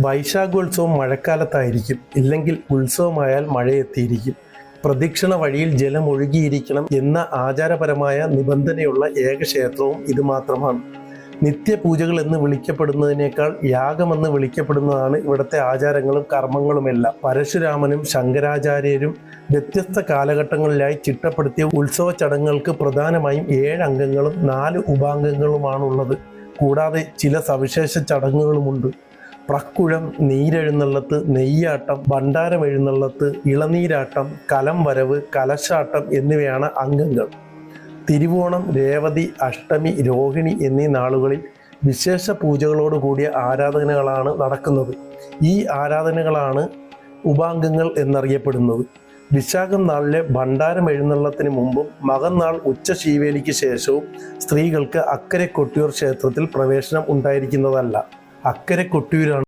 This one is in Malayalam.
വൈശാഖോത്സവം മഴക്കാലത്തായിരിക്കും, ഇല്ലെങ്കിൽ ഉത്സവമായാൽ മഴയെത്തിയിരിക്കും. പ്രദക്ഷിണ വഴിയിൽ ജലം ഒഴുകിയിരിക്കണം എന്ന ആചാരപരമായ നിബന്ധനയുള്ള ഏക ക്ഷേത്രവും ഇത് മാത്രമാണ്. നിത്യപൂജകൾ എന്ന് വിളിക്കപ്പെടുന്നതിനേക്കാൾ യാഗമെന്ന് വിളിക്കപ്പെടുന്നതാണ് ഇവിടുത്തെ ആചാരങ്ങളും കർമ്മങ്ങളുമെല്ലാം. പരശുരാമനും ശങ്കരാചാര്യരും വ്യത്യസ്ത കാലഘട്ടങ്ങളിലായി ചിട്ടപ്പെടുത്തിയ ഉത്സവ ചടങ്ങുകൾക്ക് പ്രധാനമായും 7 അംഗങ്ങളും 4 ഉപാംഗങ്ങളുമാണുള്ളത്. കൂടാതെ ചില സവിശേഷ ചടങ്ങുകളുമുണ്ട്. പ്രക്കുഴം, നീരെഴുന്നള്ളത്ത്, നെയ്യാട്ടം, ഭണ്ഡാരം എഴുന്നള്ളത്ത്, ഇളനീരാട്ടം, കലം വരവ്, കലശാട്ടം എന്നിവയാണ് അംഗങ്ങൾ. തിരുവോണം, രേവതി, അഷ്ടമി, രോഹിണി എന്നീ നാളുകളിൽ വിശേഷ പൂജകളോടുകൂടിയ ആരാധനകളാണ് നടക്കുന്നത്. ഈ ആരാധനകളാണ് ഉപാംഗങ്ങൾ എന്നറിയപ്പെടുന്നത്. വിശാഖം നാളിലെ ഭണ്ഡാരം എഴുന്നള്ളത്തിന് മുമ്പും മകന്നാൾ ഉച്ച ശീവേലിക്ക് ശേഷവും സ്ത്രീകൾക്ക് അക്കരെ കൊട്ടിയൂർ ക്ഷേത്രത്തിൽ പ്രവേശനം ഉണ്ടായിരിക്കുന്നതല്ല. അക്കരെ കൊട്ടിയൂരാണ്